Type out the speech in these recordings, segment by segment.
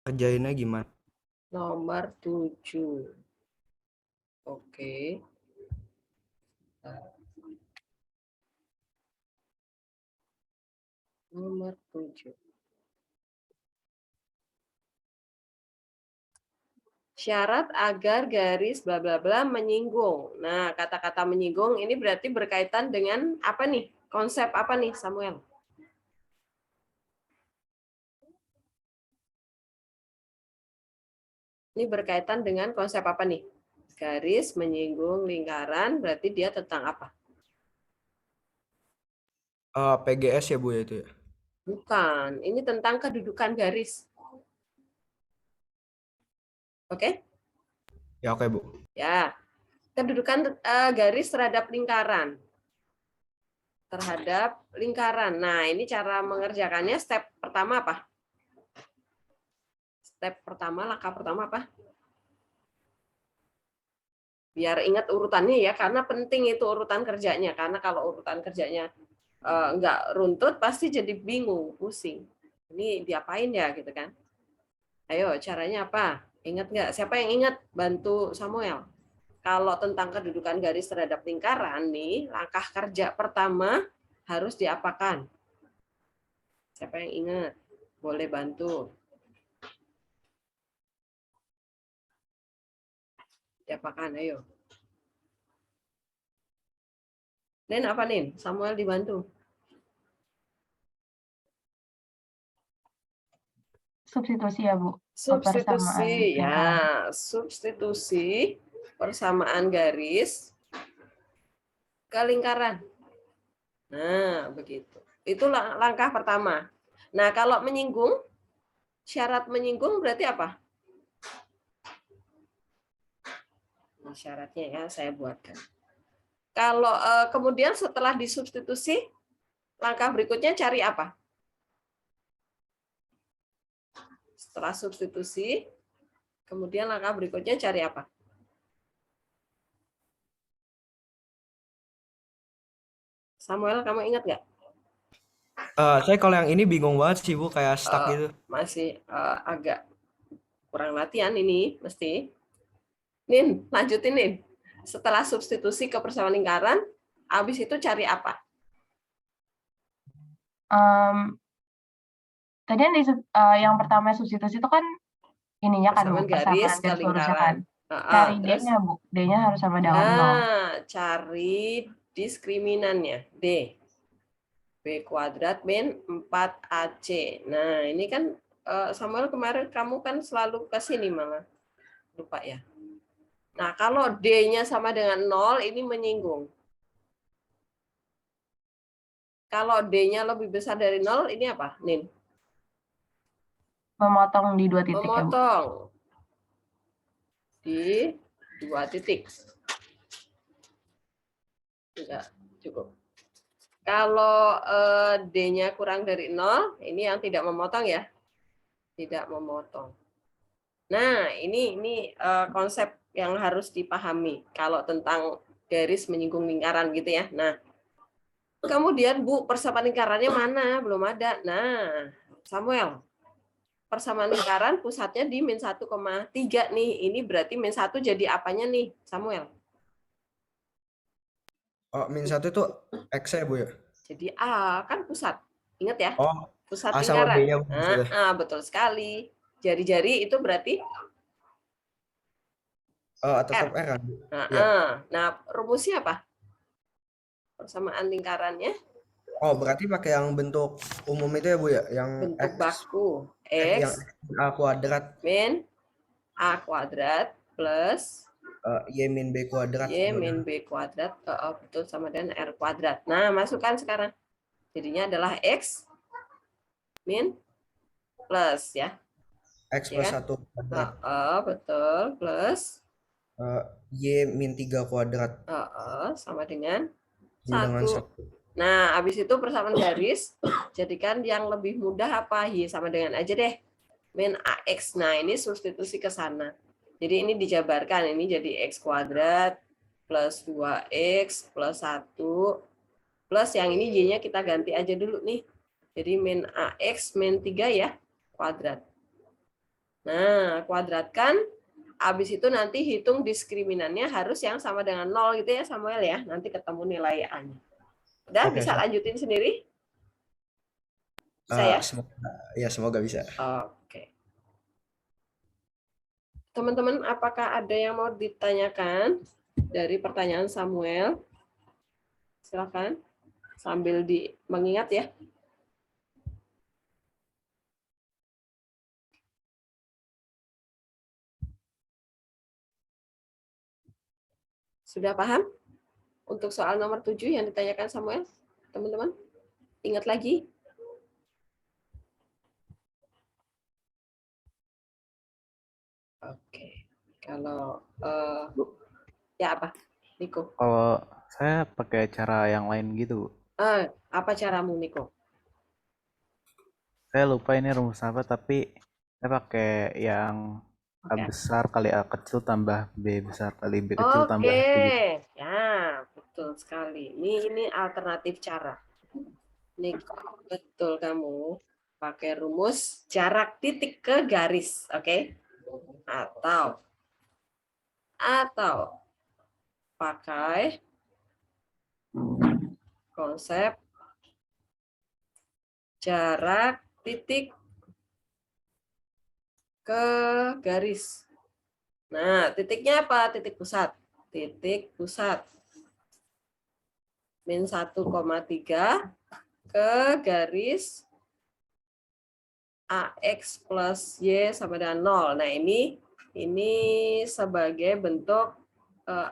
Kerjainnya gimana? Nomor 7. Oke. Nomor 7. Syarat agar garis bla bla bla menyinggung. Nah, kata-kata menyinggung ini berarti berkaitan dengan apa nih? Konsep apa nih, Samuel? Ini berkaitan dengan konsep apa nih? Garis menyinggung lingkaran, berarti dia tentang apa? PGS ya Bu ya itu ya? Bukan, ini tentang kedudukan garis. Oke? Ya oke Bu. Ya, kedudukan garis terhadap lingkaran. Terhadap lingkaran. Nah, ini cara mengerjakannya step pertama apa? Step pertama, langkah pertama apa? Biar ingat urutannya ya, karena penting itu urutan kerjanya. Karena kalau urutan kerjanya nggak runtut, pasti jadi bingung, pusing. Ini diapain ya gitu kan? Ayo, caranya apa? Ingat nggak? Siapa yang ingat? Bantu Samuel. Kalau tentang kedudukan garis terhadap lingkaran nih, langkah kerja pertama harus diapakan? Siapa yang ingat? Boleh bantu. Diapakan? Ayo. Nen apa Nen? Samuel dibantu. Substitusi ya, Bu. Persamaan Substitusi, ya. lingkaran. Substitusi persamaan garis ke lingkaran. Nah, begitu. Itu langkah pertama. Nah, kalau menyinggung, syarat menyinggung berarti apa? Nah, syaratnya ya saya buatkan. Kalau kemudian setelah disubstitusi, langkah berikutnya cari apa? Setelah substitusi, kemudian langkah berikutnya cari apa? Samuel, kamu ingat nggak? Saya kalau yang ini bingung banget sih Bu, kayak stuck gitu. Masih agak kurang latihan ini, mesti. Nin, lanjutin Nin. Setelah substitusi ke persamaan lingkaran, habis itu cari apa? Tadi yang pertama substitusi itu kan ininya kan, Bu, Persamaan garis persamaan ke garis lurusnya kan. lingkaran. Cari Terus, D-nya, Bu. D-nya harus sama dengan 0. cari diskriminannya. D. B kuadrat min 4AC. Nah, ini kan Samuel kemarin kamu kan selalu ke sini malah. Lupa ya. Nah, kalau D-nya sama dengan 0, ini menyinggung. Kalau D-nya lebih besar dari 0, ini apa, Nin? Memotong di 2 titik ya, Bu. Memotong di 2 titik. Enggak, cukup. Kalau D-nya kurang dari 0, ini yang tidak memotong ya. Tidak memotong. Nah, ini konsep yang harus dipahami kalau tentang garis menyinggung lingkaran gitu ya. Nah, kemudian Bu, persamaan lingkarannya mana? Belum ada. Nah, Samuel, persamaan lingkaran pusatnya di min 1,3 nih. Ini berarti min 1 jadi apanya nih, Samuel? -1 itu X ya Bu ya? Jadi A kan pusat. Ingat ya? Oh, Pusat A sama lingkaran. B-nya maksudnya. Betul sekali. Jari-jari itu berarti Tetap R. R kan Bu? Nah, Iya. nah rumusnya apa? Persamaan lingkarannya Oh, berarti pakai yang bentuk umum itu ya Bu ya? Yang bentuk X, baku. yang X X A kuadrat, min A kuadrat plus Y min B kuadrat Y sama min dengan. B kuadrat. Betul sama dengan R kuadrat. Nah, masukkan sekarang. Jadinya adalah X min plus ya. X Ya plus kan? 1 kuadrat. Betul. Plus Y min 3 kuadrat. sama dengan Sama dengan 1. 1. Nah, habis itu persamaan garis, jadikan yang lebih mudah apa? Y sama dengan aja deh. Min AX. Nah, ini substitusi ke sana. Jadi ini dijabarkan. Ini jadi X kuadrat plus 2X plus 1 plus yang ini Y-nya kita ganti aja dulu nih. Jadi min AX min 3 ya, kuadrat. Nah, kuadratkan. Habis itu nanti hitung diskriminannya harus yang sama dengan 0 gitu ya Samuel ya. Nanti ketemu nilai A-nya. Udah Oke, bisa Chef. lanjutin sendiri? Bisa ya? Semoga bisa. Oke. Teman-teman, apakah ada yang mau ditanyakan dari pertanyaan Samuel? Silakan sambil mengingat ya. Sudah paham? Untuk soal nomor 7 yang ditanyakan Samuel, teman-teman? Ingat lagi? Oke. Kalau ya apa? Niko. Kalau saya pakai cara yang lain gitu. Apa caramu, Niko? Saya lupa ini rumus apa, tapi saya pakai yang A Oke. besar kali A kecil tambah B besar kali B kecil tambah Oke, C gitu. ya betul sekali. Ini alternatif cara. Nih, betul kamu pakai rumus jarak titik ke garis, oke? Atau pakai konsep jarak titik ke garis. Nah, titiknya apa? Titik pusat. Titik pusat. Min 1,3 ke garis AX plus Y sama dengan 0. Nah, ini sebagai bentuk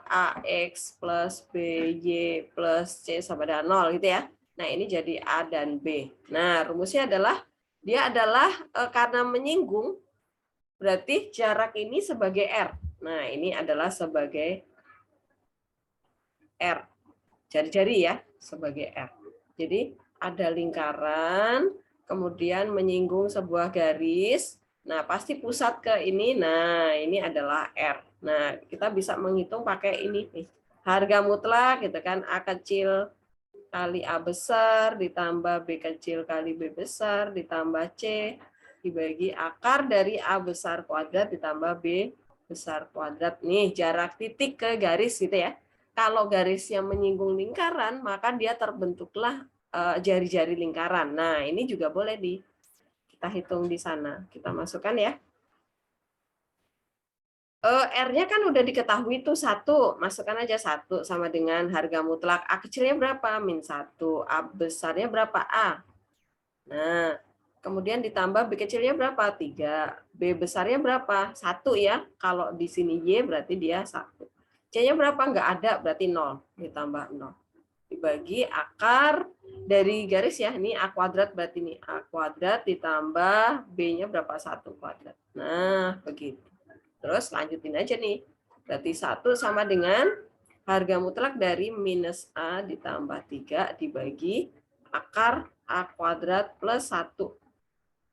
AX plus BY plus C sama dengan 0 gitu ya. Nah, ini jadi A dan B. Nah, rumusnya adalah dia adalah karena menyinggung berarti jarak ini sebagai R. Nah, ini adalah sebagai R. Jari-jari ya, sebagai R. Jadi, ada lingkaran, kemudian menyinggung sebuah garis. Nah, pasti pusat ke ini. Nah, ini adalah R. Nah, kita bisa menghitung pakai ini nih. Harga mutlak gitu kan, A kecil kali A besar ditambah B kecil kali B besar ditambah C dibagi akar dari A besar kuadrat ditambah B besar kuadrat. Nih, jarak titik ke garis gitu ya. Kalau garis yang menyinggung lingkaran, maka dia terbentuklah jari-jari lingkaran. Nah, ini juga boleh kita hitung di sana. Kita masukkan ya. R-nya kan udah diketahui tuh 1, masukkan aja 1 sama dengan harga mutlak A kecilnya berapa? Min 1. A besarnya berapa? A. Nah, kemudian ditambah B kecilnya berapa? 3. B besarnya berapa? 1 ya. Kalau di sini Y berarti dia 1. C-nya berapa? Nggak ada, berarti 0. Ditambah 0. Dibagi akar dari garis ya. Ini A kuadrat berarti ini A kuadrat ditambah B-nya berapa? 1 kuadrat. Nah, begitu. Terus lanjutin aja nih. Berarti 1 sama dengan harga mutlak dari minus A ditambah 3 dibagi akar A kuadrat plus 1.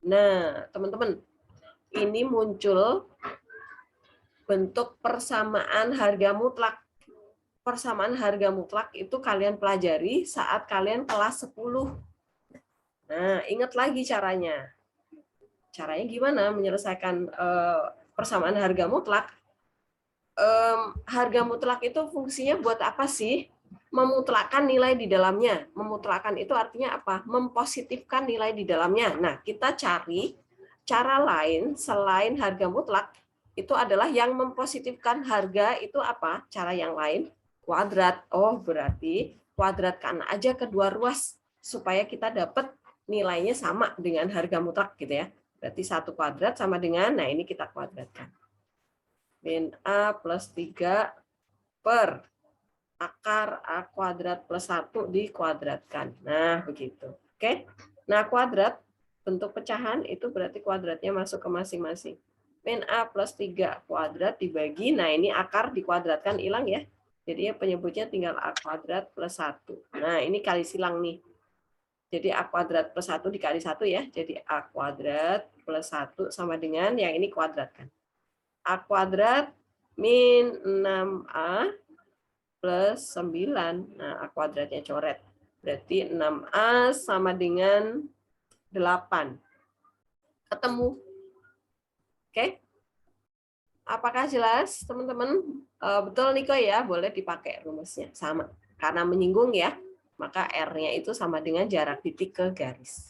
Nah, teman-teman, ini muncul bentuk persamaan harga mutlak. Persamaan harga mutlak itu kalian pelajari saat kalian kelas 10. Nah, ingat lagi caranya. Caranya gimana menyelesaikan persamaan harga mutlak? Harga mutlak itu fungsinya buat apa sih? Memutlakkan nilai di dalamnya. Memutlakkan itu artinya apa? Mempositifkan nilai di dalamnya. Nah, kita cari cara lain selain harga mutlak, itu adalah yang mempositifkan harga itu apa? Cara yang lain? Kuadrat. Oh, berarti kuadratkan aja kedua ruas supaya kita dapat nilainya sama dengan harga mutlak gitu ya. Berarti 1 kuadrat sama dengan, nah ini kita kuadratkan. Min A plus 3 per akar A kuadrat plus 1 dikuadratkan. Nah, begitu. Oke. Nah, kuadrat, bentuk pecahan itu berarti kuadratnya masuk ke masing-masing. Min A plus 3 kuadrat dibagi, nah ini akar dikuadratkan hilang ya. Jadi penyebutnya tinggal A kuadrat plus 1. Nah, ini kali silang nih. Jadi A kuadrat plus 1 dikali 1 ya. Jadi A kuadrat plus 1 sama dengan yang ini kuadratkan. A kuadrat min 6A plus 9. Nah, A kuadratnya coret. Berarti 6A sama dengan 8. Ketemu. Oke? Apakah jelas, teman-teman? Betul, Niko ya, boleh dipakai rumusnya. Sama. Karena menyinggung ya, maka R-nya itu sama dengan jarak titik ke garis.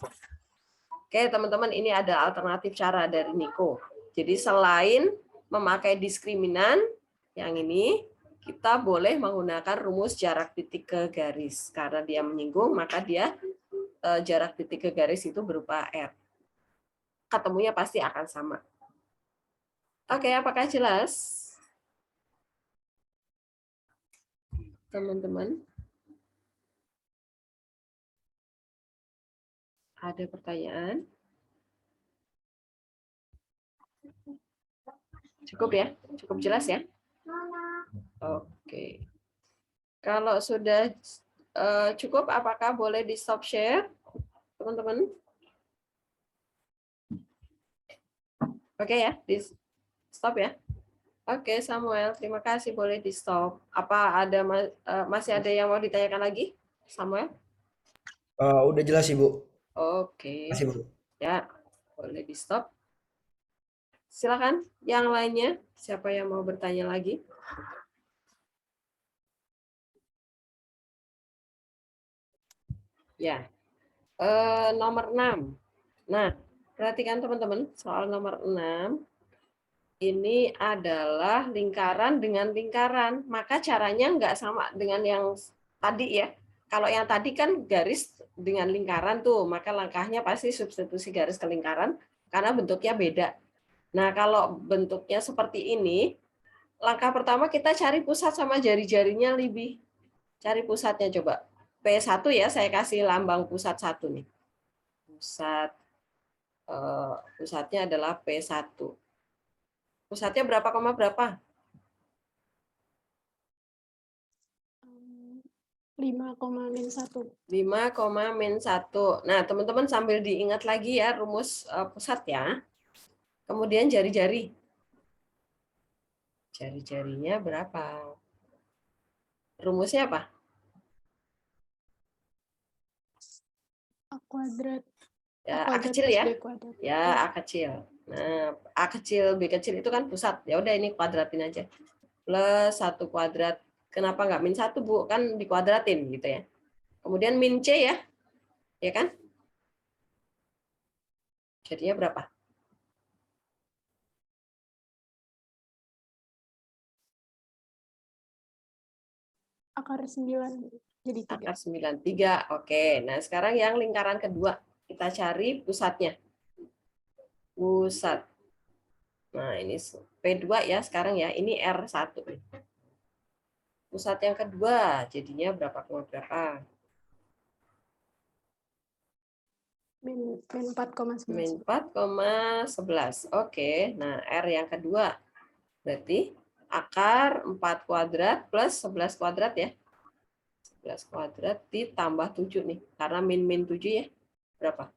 Oke, teman-teman, ini ada alternatif cara dari Niko. Jadi selain memakai diskriminan, yang ini, kita boleh menggunakan rumus jarak titik ke garis. Karena dia menyinggung, maka dia jarak titik ke garis itu berupa R. Ketemunya pasti akan sama. Oke, apakah jelas? Teman-teman, ada pertanyaan? Cukup ya? Cukup jelas ya? Oke. Kalau sudah cukup, apakah boleh di stop share, teman-teman? Oke ya, di stop ya. Oke, Samuel, terima kasih, boleh di stop. Apa ada masih ada yang mau ditanyakan lagi, Samuel? Udah jelas Ibu. Oke, Makasih Bu. ya, boleh di stop. Silakan, yang lainnya, siapa yang mau bertanya lagi? Ya, nomor 6. Nah, perhatikan teman-teman, soal nomor 6. Ini adalah lingkaran dengan lingkaran. Maka caranya nggak sama dengan yang tadi ya. Kalau yang tadi kan garis dengan lingkaran tuh, maka langkahnya pasti substitusi garis ke lingkaran karena bentuknya beda. Nah, kalau bentuknya seperti ini, langkah pertama kita cari pusat sama jari-jarinya lebih. Cari pusatnya coba. P1 ya, saya kasih lambang pusat 1 nih. Pusatnya adalah P1. Pusatnya berapa koma berapa? 5,-1. 5,-1. Nah, teman-teman sambil diingat lagi ya rumus pusat ya. Kemudian jari-jari. Jari-jarinya berapa? Rumusnya apa? A kuadrat. Ya, A A kuadrat kecil plus ya. B kuadrat. Ya, A kecil. Nah, A kecil, B kecil itu kan pusat. Ya udah ini kuadratin aja. Plus 1 kuadrat. Kenapa nggak -1, Bu? Kan dikuadratin gitu ya. Kemudian min C ya. Ya kan? Jadinya berapa? Akar 9 jadi 3. Akar 9. 3. Oke. Nah, sekarang yang lingkaran kedua. Kita cari pusatnya. Pusat. Nah, ini P2 ya sekarang ya. Ini R1. Pusat yang kedua jadinya berapa koma berapa? Min 4,11. Min 4,11. Oke. Nah, R yang kedua. Berarti akar 4 kuadrat plus 11 kuadrat ya. 11 kuadrat ditambah 7 nih. Karena min 7 ya. Berapa?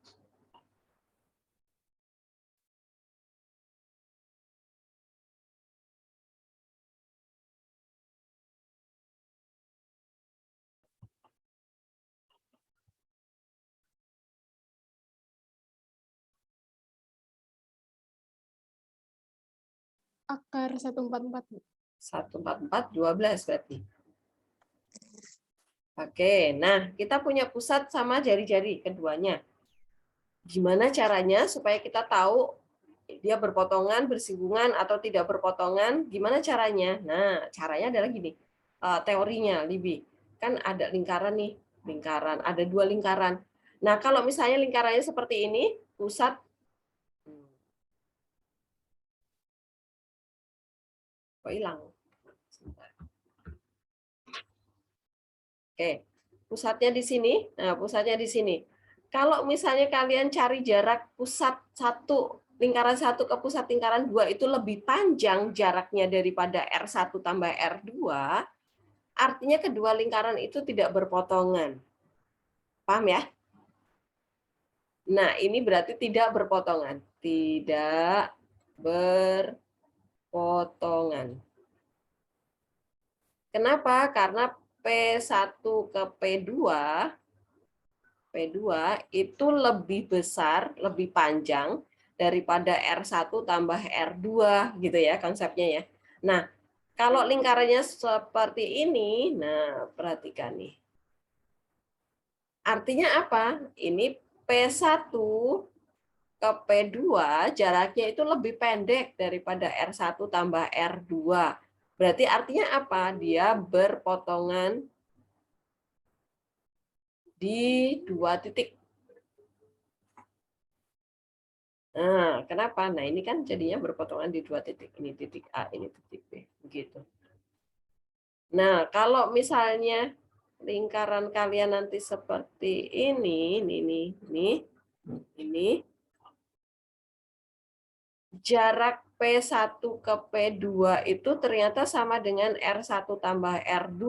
Akar 144. 144, 12 berarti. Oke, nah kita punya pusat sama jari-jari keduanya. Gimana caranya supaya kita tahu dia berpotongan, bersinggungan, atau tidak berpotongan? Gimana caranya? Nah, caranya adalah gini. Teorinya, Libi. Kan ada lingkaran nih, lingkaran. Ada 2 lingkaran. Nah, kalau misalnya lingkarannya seperti ini, pusat kok hilang? Oke, pusatnya di sini. Nah, pusatnya di sini. Kalau misalnya kalian cari jarak pusat 1, lingkaran 1 ke pusat lingkaran 2 itu lebih panjang jaraknya daripada R1 tambah R2, artinya kedua lingkaran itu tidak berpotongan. Paham ya? Nah, ini berarti tidak berpotongan. Tidak berpotongan. Kenapa? Karena P1 ke P2 itu lebih besar, lebih panjang daripada R1 tambah R2 gitu ya konsepnya ya. Nah, kalau lingkarannya seperti ini, nah perhatikan nih. Artinya apa? Ini P1 ke P2 jaraknya itu lebih pendek daripada R1 tambah R2. Berarti artinya apa? Dia berpotongan di 2 titik. Nah, kenapa? Nah, ini kan jadinya berpotongan di 2 titik. Ini titik A, ini titik B. Begitu. Nah, kalau misalnya lingkaran kalian nanti seperti ini, ini, jarak P1 ke P2 itu ternyata sama dengan R1 tambah R2.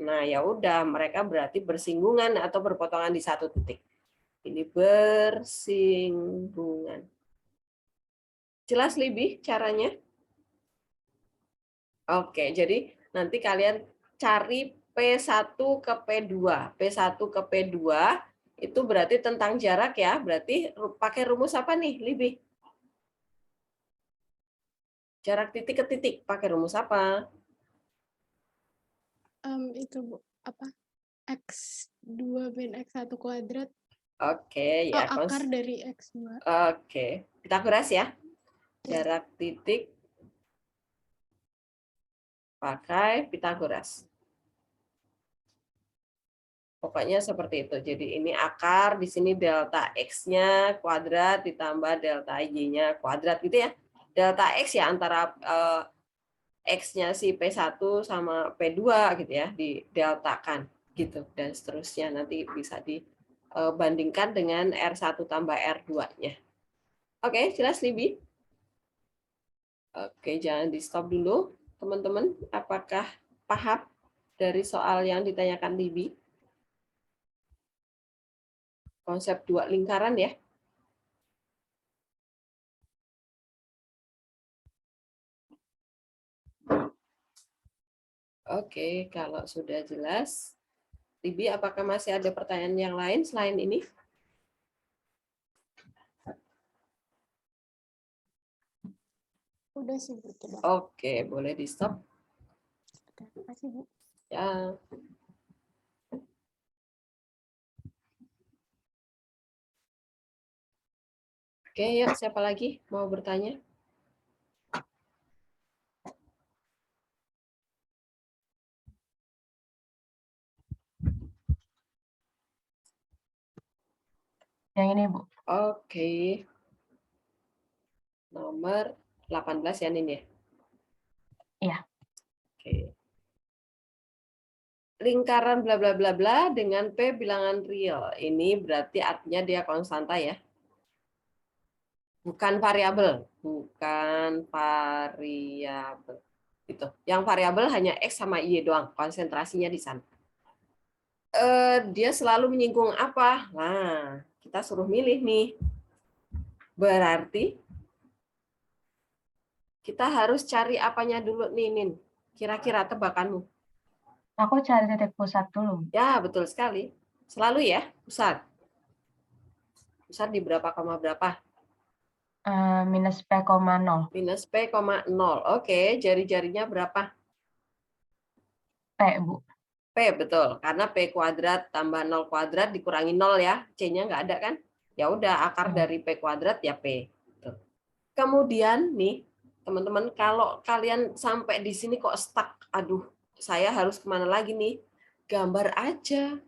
Nah, ya udah, mereka berarti bersinggungan atau berpotongan di 1 titik. Ini bersinggungan. Jelas lebih caranya? Oke, jadi nanti kalian cari P1 ke P2. P1 ke P2 itu berarti tentang jarak ya. Berarti pakai rumus apa nih, Libi? Jarak titik ke titik pakai rumus apa? Itu Bu, apa? X2 min X1 kuadrat. Oke, Oh, ya. akar dari X2. Oke, Pitagoras ya. Jarak titik pakai Pitagoras. Pokoknya seperti itu. Jadi ini akar, di sini delta X-nya kuadrat ditambah delta Y-nya kuadrat gitu ya. Delta X ya antara X-nya si P1 sama P2 gitu ya, dideltakan gitu. Dan seterusnya nanti bisa dibandingkan dengan R1 tambah R2-nya. Oke, jelas Libi? Oke, jangan di stop dulu. Teman-teman, apakah paham dari soal yang ditanyakan Libi? Konsep 2 lingkaran ya. Oke, kalau sudah jelas. Libi, apakah masih ada pertanyaan yang lain selain ini? Udah sih Bu. Coba. Oke, boleh di stop. Terima kasih Bu. Ya. Oke, yuk siapa lagi mau bertanya? Yang ini, Bu. Oke. Nomor 18 ya, Nin ya? Iya. Oke. Lingkaran bla bla bla bla dengan P bilangan real. Ini berarti artinya dia konstanta ya. Bukan variabel, bukan variabel. Gitu. Yang variabel hanya X sama Y doang, konsentrasinya di sana. Dia selalu menyinggung apa? Nah, kita suruh milih nih. Berarti kita harus cari apanya dulu nih, Nin. Kira-kira tebakanmu. Aku cari titik pusat dulu. Ya, betul sekali. Selalu ya, pusat. Pusat di berapa koma berapa? Minus P,0. Minus P,0. Oke, jari-jarinya berapa? P, Bu. P, betul. Karena P kuadrat tambah 0 kuadrat dikurangi 0 ya. C-nya nggak ada kan? Ya udah, akar dari P kuadrat ya P. Tuh. Kemudian nih, teman-teman, kalau kalian sampai di sini kok stuck, aduh, saya harus kemana lagi nih? Gambar aja.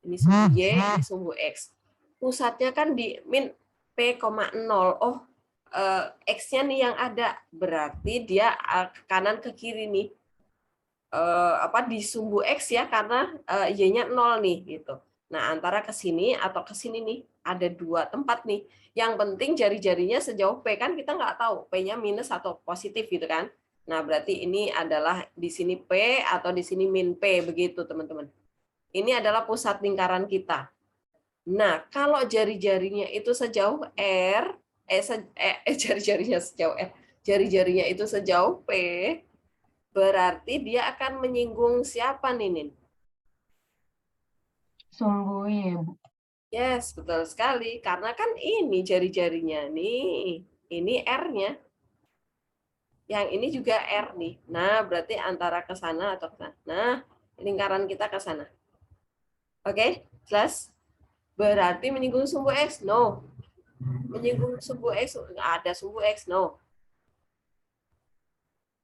Ini sumbu Y, ini sumbu X. Pusatnya kan di min P,0. Oh, X-nya nih yang ada. Berarti dia ke kanan ke kiri nih. Di sumbu X ya, karena Y-nya 0 nih. Gitu. Nah, antara ke sini atau ke sini nih. Ada 2 tempat nih. Yang penting jari-jarinya sejauh P. Kan kita nggak tahu P-nya minus atau positif gitu kan. Nah, berarti ini adalah di sini P atau di sini min P. Begitu, teman-teman. Ini adalah pusat lingkaran kita. Nah, kalau jari-jarinya itu sejauh R, jari-jarinya sejauh R, jari-jarinya itu sejauh P, berarti dia akan menyinggung siapa nih, Nin? Sumbu Y, Bu. Yes, betul sekali. Karena kan ini jari-jarinya nih. Ini R-nya. Yang ini juga R nih. Nah, berarti antara ke sana atau ke sana. Nah, lingkaran kita ke sana. Oke, jelas? Berarti menyinggung sumbu X? No. Menyinggung sumbu X? Nggak ada sumbu X? No.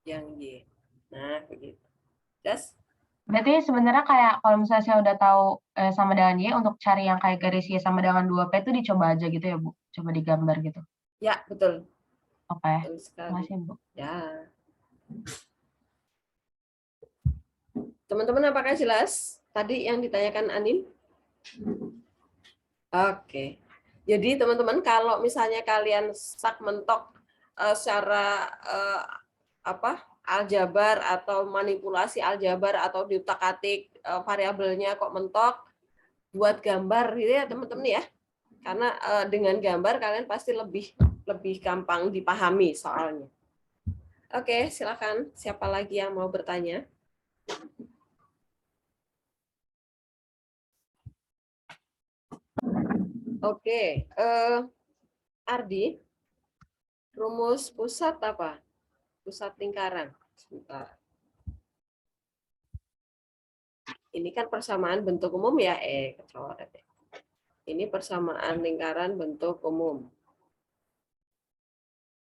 Yang Y. Nah, begitu. Jelas? Berarti sebenarnya kayak kalau misalnya saya udah tahu sama dengan Y, untuk cari yang kayak garis Y sama dengan 2P itu dicoba aja gitu ya, Bu? Coba digambar gitu. Ya, betul. Oke, Betul sekali. makasih, Bu. Ya. Teman-teman, apakah jelas tadi yang ditanyakan Anin? Oke. Jadi teman-teman, kalau misalnya kalian sak mentok secara aljabar atau manipulasi aljabar atau diutak-atik variabelnya kok mentok, buat gambar gitu ya teman-teman ya. Karena dengan gambar kalian pasti lebih gampang dipahami soalnya. Oke, silakan. Siapa lagi yang mau bertanya? Oke, Ardi, rumus pusat apa? Pusat lingkaran. Sebentar. Ini kan persamaan bentuk umum ya, kecoret. Ini persamaan lingkaran bentuk umum.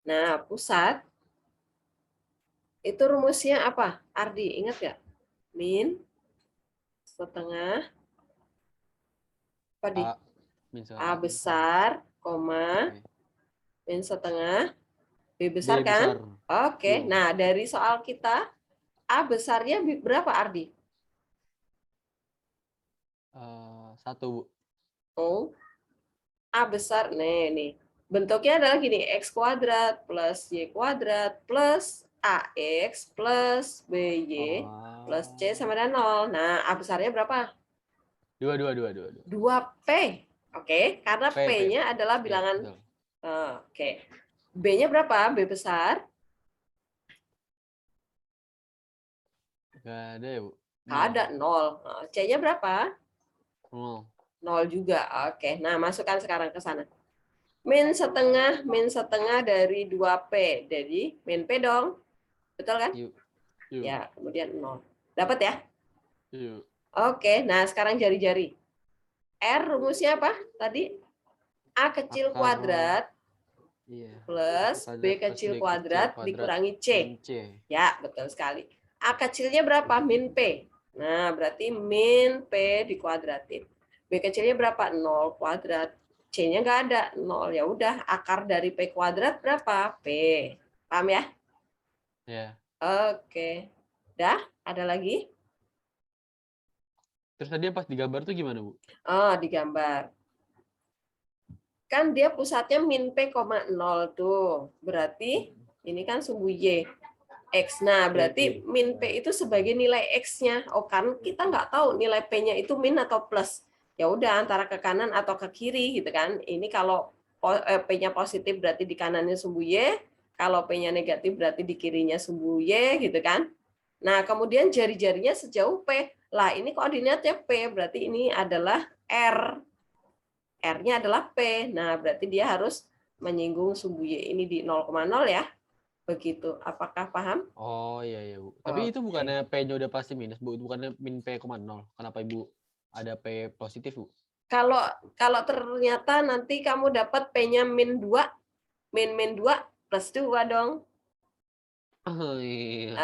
Nah, pusat itu rumusnya apa? Ardi, ingat nggak? Min setengah apa di? A besar, koma, min setengah, B besar B kan? besar. Oke, Iya. nah dari soal kita, A besarnya berapa Ardi? 1, Bu. Oh, A besar, nih. Bentuknya adalah gini, X kuadrat plus Y kuadrat plus AX plus BY plus C sama dengan 0. Nah, A besarnya berapa? 2. 2P. Oke, karena P. P-nya adalah Iya, bilangan. betul. Oke. B-nya berapa? B besar? Nggak ada ya, Bu? Nggak ada, 0. C-nya berapa? 0. 0 juga. Oke, nah masukkan sekarang ke sana. Min setengah dari 2P. Jadi min P dong. Betul kan? Yuk. Ya, kemudian 0. Dapat ya? Yuk. Oke, nah sekarang jari-jari. R rumusnya apa tadi? A kecil Akar. kuadrat Iya. plus B kecil kuadrat dikurangi C. min C. Ya, betul sekali. A kecilnya berapa? Min P. Nah, berarti min P dikuadratin. B kecilnya berapa? 0 kuadrat. C-nya nggak ada, 0. Ya udah, akar dari P kuadrat berapa? P. Paham ya? Ya. Oke. Dah, ada lagi? Terus tadi yang pas digambar tuh gimana, Bu? Oh, digambar. Kan dia pusatnya min P, 0 tuh. Berarti ini kan sumbu Y. X. Nah, berarti min P itu sebagai nilai X-nya. Oh, kan kita nggak tahu nilai P-nya itu min atau plus. Ya udah, antara ke kanan atau ke kiri gitu kan. Ini kalau P-nya positif berarti di kanannya sumbu Y. Kalau P-nya negatif berarti di kirinya sumbu Y gitu kan. Nah, kemudian jari-jarinya sejauh P. Lah, ini koordinatnya P, berarti ini adalah R. R-nya adalah P. Nah, berarti dia harus menyinggung sumbu Y ini di 0,0 ya. Begitu. Apakah paham? Oh, iya, Bu. Tapi itu bukannya P-nya udah pasti minus, Bu. Itu bukannya min P, 0. Kenapa Ibu ada P positif, Bu? Kalau ternyata nanti kamu dapat P-nya min 2, min 2 plus 2 dong. Oh, iya.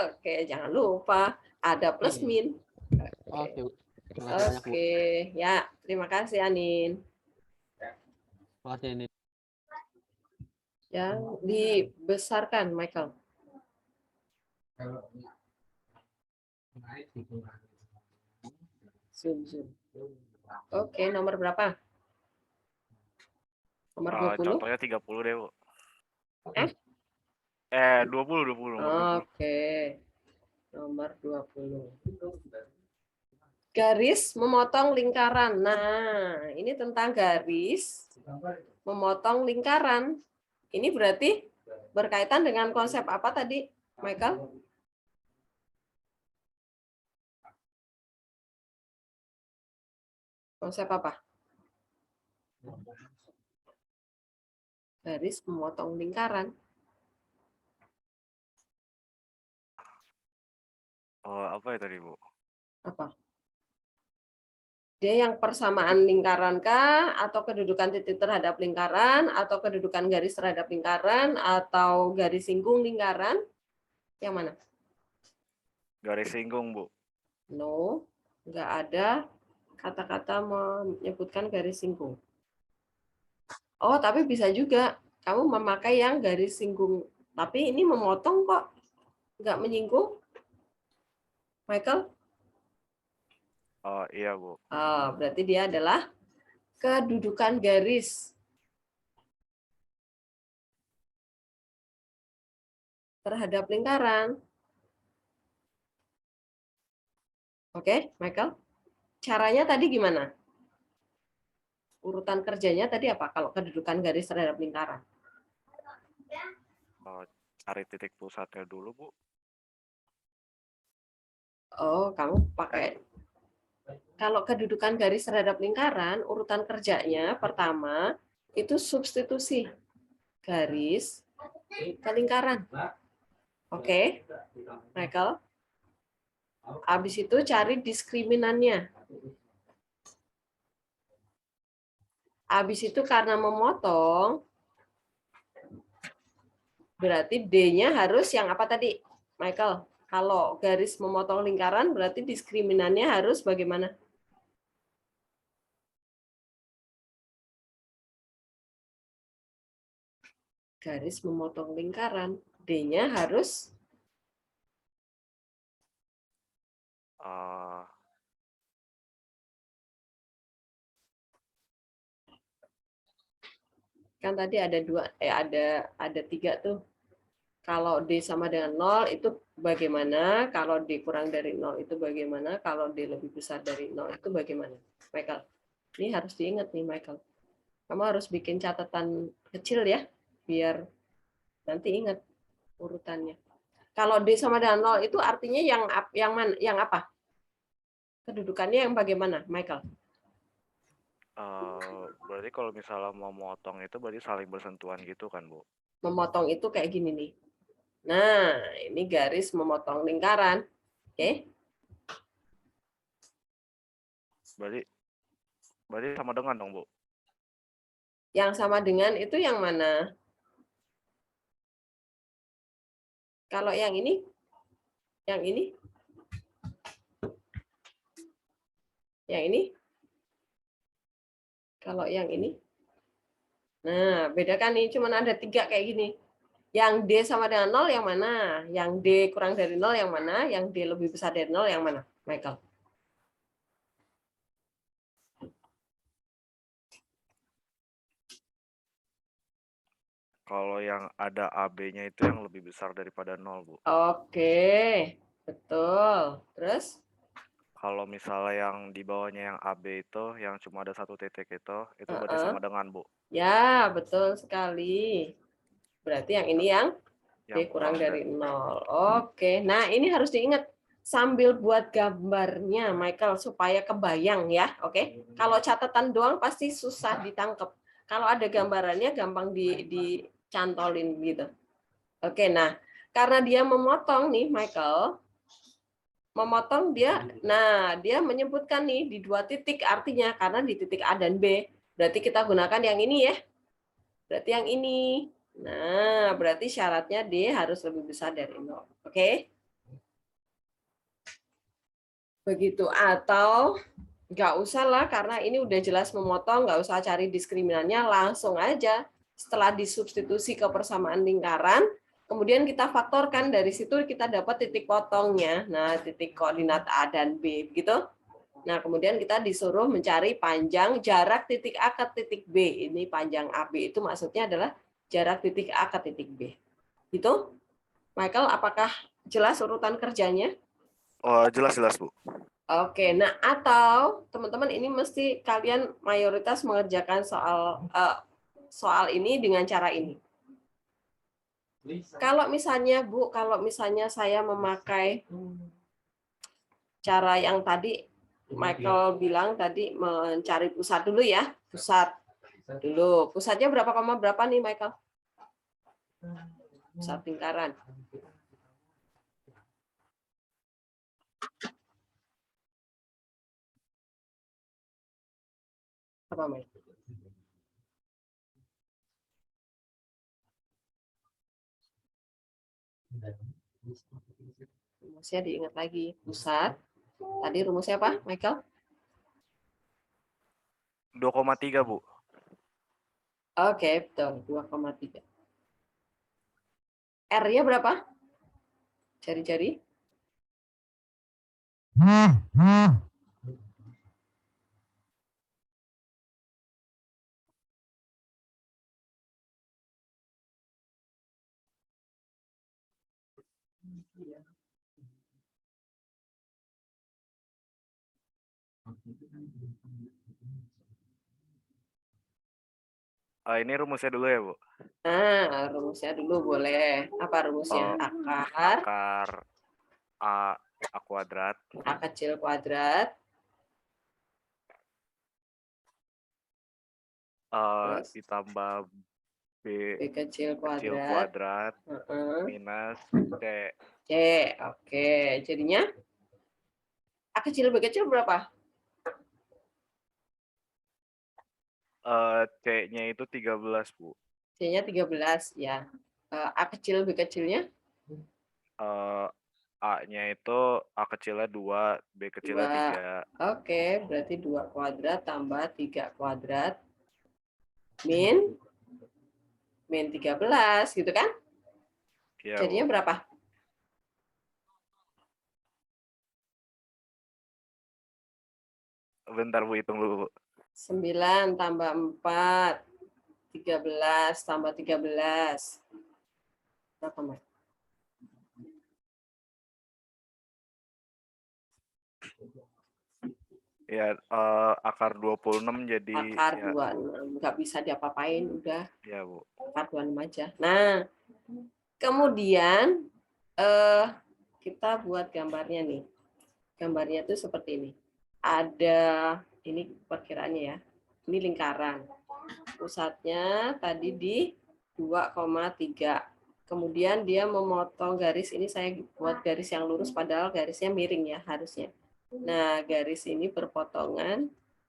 Oke, jangan lupa ada plus min. Oke, Bu. Terima kasih banyak, Bu. Oke, ya, terima kasih Anin. Terima kasih, ini. Yang dibesarkan, Michael. Zoom. Oke, nomor berapa? Nomor 20? Contohnya 30 deh, Bu. 20. Oke. Nomor 20. Garis memotong lingkaran. Nah, ini tentang garis memotong lingkaran. Ini berarti berkaitan dengan konsep apa tadi, Michael? Konsep apa? Garis memotong lingkaran. Oh, apa ya tadi, Bu? Apa? Dia yang persamaan lingkaran kah, atau kedudukan titik terhadap lingkaran, atau kedudukan garis terhadap lingkaran, atau garis singgung lingkaran? Yang mana? Garis singgung, Bu. No, nggak ada kata-kata menyebutkan garis singgung. Oh, tapi bisa juga kamu memakai yang garis singgung. Tapi ini memotong kok, nggak menyinggung. Michael? Oh, iya, Bu. Oh, berarti dia adalah kedudukan garis terhadap lingkaran. Oke, Michael? Caranya tadi gimana? Urutan kerjanya tadi apa kalau kedudukan garis terhadap lingkaran? Oh, cari titik pusatnya dulu, Bu. Oh, kamu pakai. Kalau kedudukan garis terhadap lingkaran, urutan kerjanya pertama itu substitusi garis ke lingkaran. Oke, Michael? Habis itu cari diskriminannya. Habis itu karena memotong, berarti D-nya harus yang apa tadi, Michael? Kalau garis memotong lingkaran, berarti diskriminannya harus bagaimana? Garis memotong lingkaran, D-nya harus kan tadi ada dua, ada tiga tuh. Kalau D sama dengan 0 itu bagaimana? Kalau D kurang dari 0 itu bagaimana? Kalau D lebih besar dari 0 itu bagaimana? Michael, ini harus diingat nih, Michael. Kamu harus bikin catatan kecil ya, biar nanti ingat urutannya. Kalau D sama dengan 0 itu artinya yang mana? Yang apa? Kedudukannya yang bagaimana, Michael? Berarti kalau misalnya mau motong itu berarti saling bersentuhan gitu kan, Bu? Memotong itu kayak gini nih. Nah, ini garis memotong lingkaran. Oke. Berarti sama dengan dong, Bu? Yang sama dengan itu yang mana? Kalau yang ini? Yang ini? Yang ini? Kalau yang ini? Nah, beda kan nih, cuma ada 3 kayak gini. Yang D sama dengan 0 yang mana? Yang D kurang dari 0 yang mana? Yang D lebih besar dari 0 yang mana? Michael. Kalau yang ada AB-nya itu yang lebih besar daripada 0, Bu. Oke, betul. Terus? Kalau misalnya yang di bawahnya yang AB itu, yang cuma ada satu titik itu berarti sama dengan, Bu. Ya, betul sekali. Berarti yang ini yang D Yang kurang dari 0. Oke, nah ini harus diingat sambil buat gambarnya, Michael, supaya kebayang ya. Oke, kalau catatan doang pasti susah ditangkap. Kalau ada gambarannya gampang dicantolin gitu. Oke, nah karena dia memotong nih, Michael, memotong dia, nah dia menyebutkan nih di 2 titik artinya karena di titik A dan B. Berarti kita gunakan yang ini ya. Berarti yang ini. Nah, berarti syaratnya D harus lebih besar dari 0. Oke? Begitu. Atau nggak usah lah, karena ini udah jelas memotong, nggak usah cari diskriminannya, langsung aja. Setelah disubstitusi ke persamaan lingkaran, kemudian kita faktorkan, dari situ kita dapat titik potongnya. Nah, titik koordinat A dan B. Gitu. Nah, kemudian kita disuruh mencari panjang jarak titik A ke titik B. Ini panjang AB itu maksudnya adalah jarak titik A ke titik B. Gitu? Michael, apakah jelas urutan kerjanya? Oh, jelas, Bu. Oke, nah atau teman-teman ini mesti kalian mayoritas mengerjakan soal ini dengan cara ini. Kalau misalnya Bu, kalau misalnya saya memakai cara yang tadi Michael bilang tadi, mencari pusat dulu ya, pusat. dulu. Pusatnya berapa koma berapa nih, Michael? Pusat lingkaran. Apa, Michael? Rumusnya diingat lagi. Pusat. Tadi rumusnya apa, Michael? 2,3 Bu. Oke, betul. 2,3. R-nya berapa? Jari-jari. Ini rumusnya dulu ya Bu. Nah, rumusnya dulu boleh. Apa rumusnya? Akar Akar A kuadrat A kecil kuadrat. Terus? Ditambah B B kecil kecil kuadrat. kuadrat minus C. C. Oke. Jadinya A kecil B kecil berapa? C-nya itu 13 Bu. C-nya 13 ya. A kecil B kecilnya? A-nya itu A kecilnya 2, B kecilnya 3. Oke, berarti 2 kuadrat tambah 3 kuadrat min 13 gitu kan? Iya, Jadinya Bu. berapa? Bentar Bu, hitung dulu Bu. 9 tambah 4, 13 tambah 13. Berapa, Mas? Ya, akar 26 jadi Akar ya, 26. Nggak bisa diapa-apain, udah. ya Bu. Akar 26 aja. Nah, kemudian kita buat gambarnya nih. Gambarnya tuh seperti ini. Ada, ini perkiraannya ya. Ini lingkaran. Pusatnya tadi di 2,3. Kemudian dia memotong garis, ini saya buat garis yang lurus padahal garisnya miring ya harusnya. Nah, garis ini berpotongan.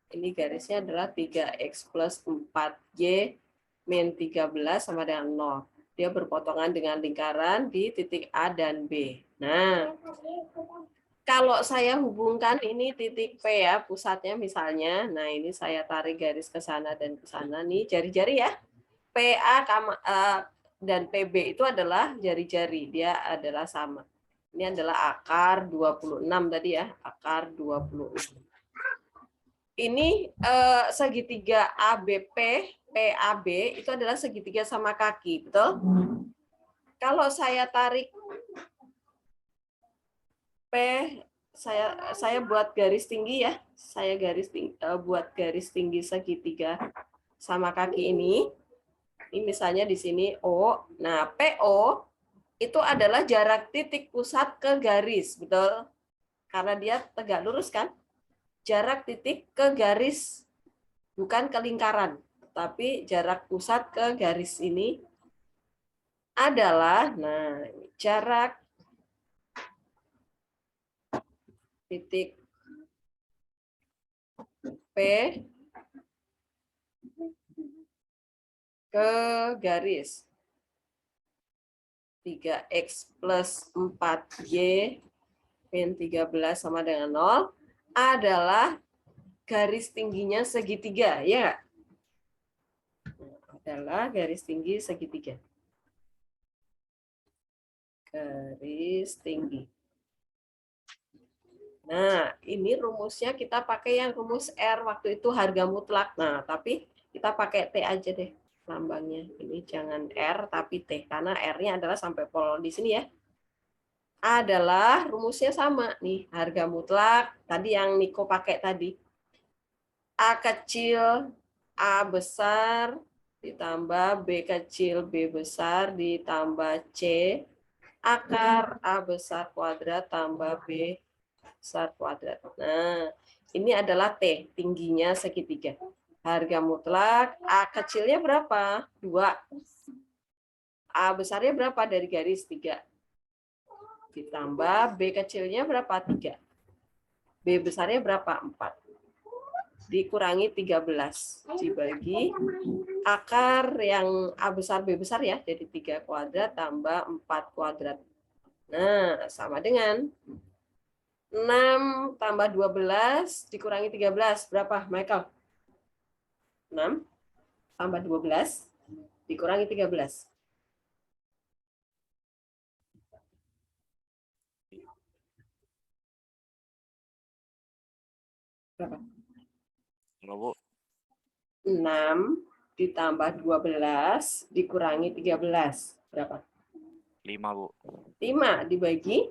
Ini garisnya adalah 3x plus 4y min 13 sama dengan 0. Dia berpotongan dengan lingkaran di titik A dan B. Nah, kalau saya hubungkan ini titik P ya, pusatnya misalnya. Nah, ini saya tarik garis ke sana dan ke sana nih, jari-jari ya. PA dan PB itu adalah jari-jari, dia adalah sama. Ini adalah akar 26 tadi ya, akar 26. Ini segitiga ABP, PAB itu adalah segitiga sama kaki, betul? Kalau saya tarik P, saya buat garis tinggi ya. Saya buat garis tinggi segitiga sama kaki ini. Ini misalnya di sini O. Nah, PO itu adalah jarak titik pusat ke garis, betul? Karena dia tegak lurus kan? Jarak titik ke garis, bukan ke lingkaran, tapi jarak pusat ke garis ini adalah, nah, jarak titik P ke garis 3x plus 4y min 13 sama dengan 0 adalah garis tingginya segitiga, ya. Adalah garis tinggi segitiga. Garis tinggi. Nah, ini rumusnya kita pakai yang rumus R waktu itu harga mutlak. Nah, tapi kita pakai T aja deh lambangnya. Ini jangan R tapi T karena R-nya adalah sampai pol di sini ya. Adalah rumusnya sama nih, harga mutlak tadi yang Niko pakai tadi. A kecil A besar ditambah B kecil B besar ditambah C akar A besar kuadrat tambah B besar kuadrat. Nah, ini adalah T, tingginya segitiga. Harga mutlak, A kecilnya berapa? 2. A besarnya berapa dari garis 3? Ditambah B kecilnya berapa? 3. B besarnya berapa? 4. Dikurangi 13. Dibagi akar yang A besar B besar ya. Jadi 3 kuadrat tambah 4 kuadrat. Nah, sama dengan 6 tambah 12 dikurangi 13. Berapa, Michael? 6 tambah 12 dikurangi 13. Berapa? Enggak, Bu. 6 ditambah 12 dikurangi 13. Berapa? 5, Bu. 5 dibagi.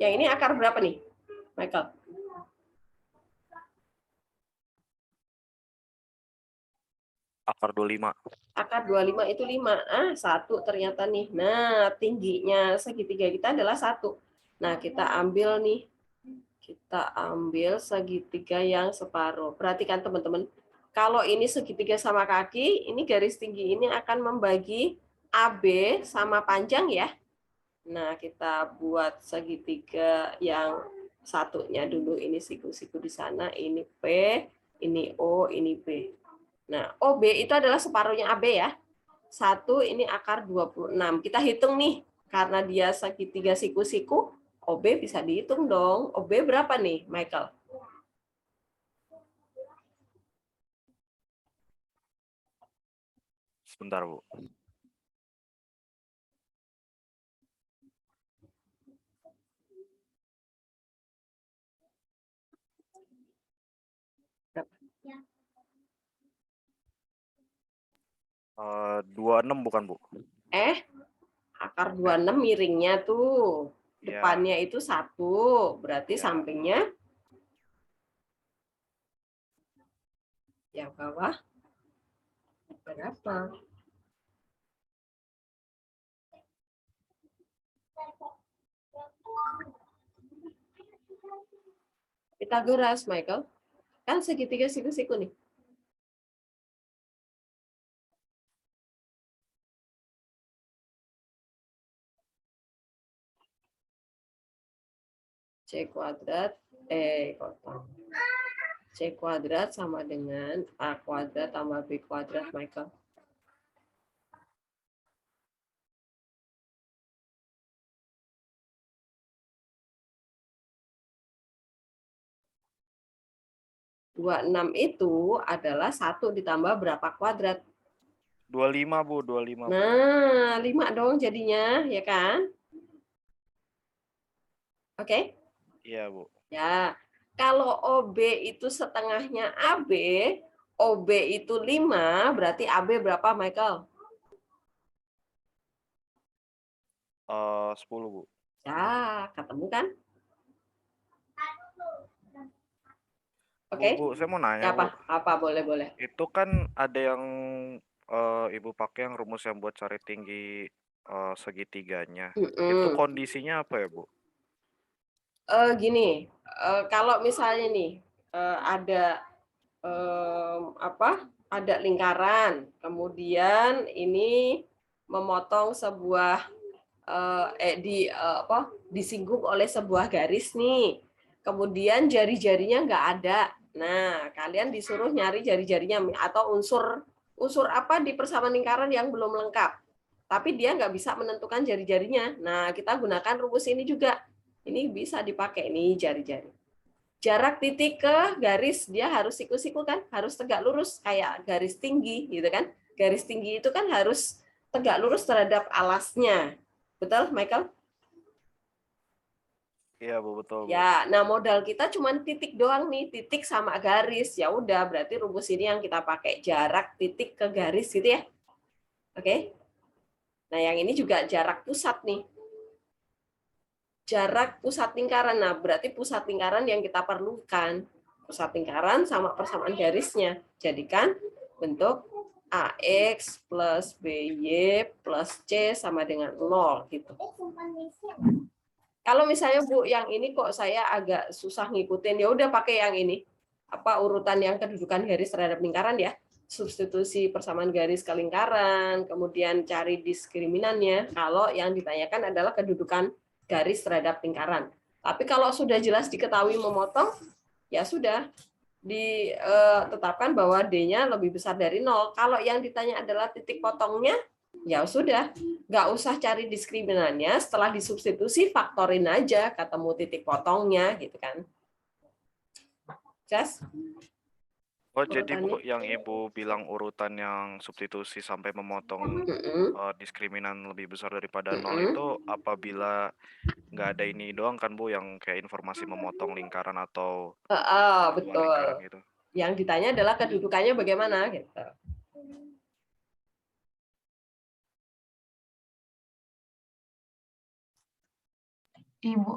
Yang ini akar berapa nih, Michael? Akar 25. Akar 25 itu 5. 1 ternyata nih. Nah, tingginya segitiga kita adalah 1. Nah, kita ambil nih. Kita ambil segitiga yang separuh. Perhatikan teman-teman. Kalau ini segitiga sama kaki, ini garis tinggi ini akan membagi AB sama panjang ya. Nah, kita buat segitiga yang satunya dulu. Ini siku-siku di sana. Ini P, ini O, ini B. Nah, OB itu adalah separuhnya AB ya. 1 ini akar 26. Kita hitung nih. Karena dia segitiga siku-siku, OB bisa dihitung dong. OB berapa nih, Michael? Sebentar, Bu. Berapa? 26 bukan, Bu? Akar 26 miringnya tuh. Iya. Depannya itu 1, berarti Ya. sampingnya yang bawah berapa? Pitagoras, Michael. Kan segitiga siku-siku nih. C kuadrat, kosong. C kuadrat sama dengan A kuadrat tambah B kuadrat, Michael. Dua enam itu adalah 1 ditambah berapa kuadrat? 25, Bu. 25. Bu. Nah, 5 dong jadinya, ya kan? Oke? Iya, Bu. Ya, kalau OB itu setengahnya AB, OB itu 5, berarti AB berapa, Michael? 10, Bu. Ya, ketemu kan? Bu, Oke? Bu, saya mau nanya, Bu. Apa? Boleh. Itu kan ada yang Ibu pakai yang rumus yang buat cari tinggi segitiganya. Itu kondisinya apa ya, Bu? Gini, kalau misalnya nih ada ada lingkaran, kemudian ini memotong sebuah disinggung oleh sebuah garis nih, kemudian jari-jarinya nggak ada. Nah, kalian disuruh nyari jari-jarinya atau unsur apa di persamaan lingkaran yang belum lengkap, tapi dia nggak bisa menentukan jari-jarinya. Nah, kita gunakan rumus ini juga. Ini bisa dipakai nih jari-jari. Jarak titik ke garis dia harus siku-siku kan, harus tegak lurus kayak garis tinggi gitu kan. Garis tinggi itu kan harus tegak lurus terhadap alasnya. Betul, Michael? Iya, Bu, betul, Bu. Ya, nah modal kita cuma titik doang nih, titik sama garis. Ya udah, berarti rumus ini yang kita pakai, jarak titik ke garis gitu ya. Oke. Nah, yang ini juga jarak pusat nih. Jarak pusat lingkaran. Nah, berarti pusat lingkaran yang kita perlukan. Pusat lingkaran sama persamaan garisnya. Jadikan bentuk AX plus BY plus C sama dengan 0 gitu. Kalau misalnya Bu, yang ini kok saya agak susah ngikutin, ya udah pakai yang ini. Urutan yang kedudukan garis terhadap lingkaran ya. substitusi persamaan garis ke lingkaran, kemudian cari diskriminannya, kalau yang ditanyakan adalah kedudukan garis terhadap lingkaran. Tapi kalau sudah jelas diketahui memotong, ya sudah, ditetapkan bahwa D-nya lebih besar dari 0. Kalau yang ditanya adalah titik potongnya, ya sudah, nggak usah cari diskriminannya, setelah disubstitusi faktorin aja, ketemu titik potongnya, gitu kan. Jas? Oh, jadi Bu, Urutannya. yang Ibu bilang urutan yang substitusi sampai memotong diskriminan lebih besar daripada 0 itu apabila nggak ada ini doang kan Bu, yang kayak informasi memotong lingkaran atau luar Betul. lingkaran gitu. Yang ditanya adalah kedudukannya bagaimana, gitu. Ibu,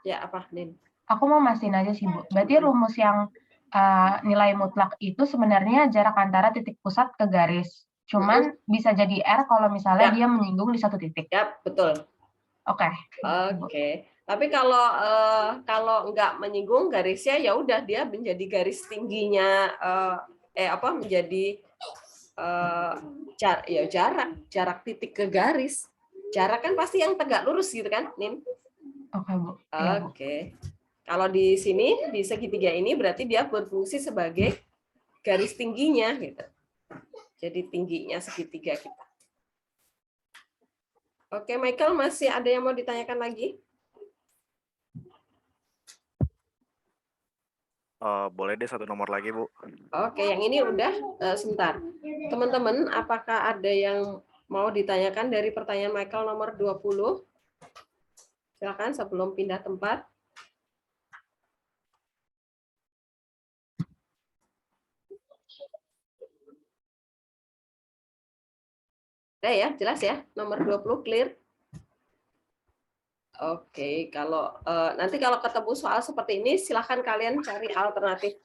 Ya apa, Nin? aku mau mastiin aja sih, Bu. Berarti rumus yang nilai mutlak itu sebenarnya jarak antara titik pusat ke garis. Cuman bisa jadi R kalau misalnya Ya. dia menyinggung di satu titik. Ya, betul. Oke. Oke. Tapi kalau nggak menyinggung garisnya, ya udah dia menjadi garis tingginya menjadi jarak titik ke garis. Jarak kan pasti yang tegak lurus gitu kan, Nin? Oke, Bu. Iya, Bu. Oke. Kalau di sini di segitiga ini berarti dia berfungsi sebagai garis tingginya gitu. Jadi tingginya segitiga kita. Oke, Michael, masih ada yang mau ditanyakan lagi? Boleh deh satu nomor lagi Bu. Oke, yang ini udah. Sebentar. Teman-teman, apakah ada yang mau ditanyakan dari pertanyaan Michael nomor 20? Silakan sebelum pindah tempat. Udah ya, jelas ya? Nomor 20 clear? Oke, nanti kalau ketemu soal seperti ini, silahkan kalian cari alternatif.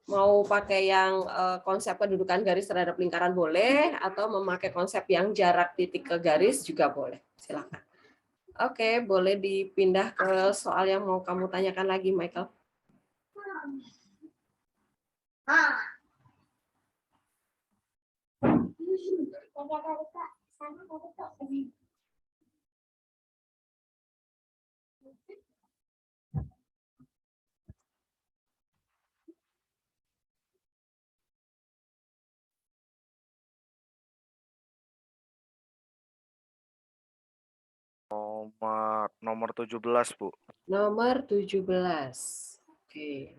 Mau pakai yang konsep kedudukan garis terhadap lingkaran boleh, atau memakai konsep yang jarak titik ke garis juga boleh. Silahkan. Oke, boleh dipindah ke soal yang mau kamu tanyakan lagi, Michael. Nomor 17 Bu. Nomor 17. Oke.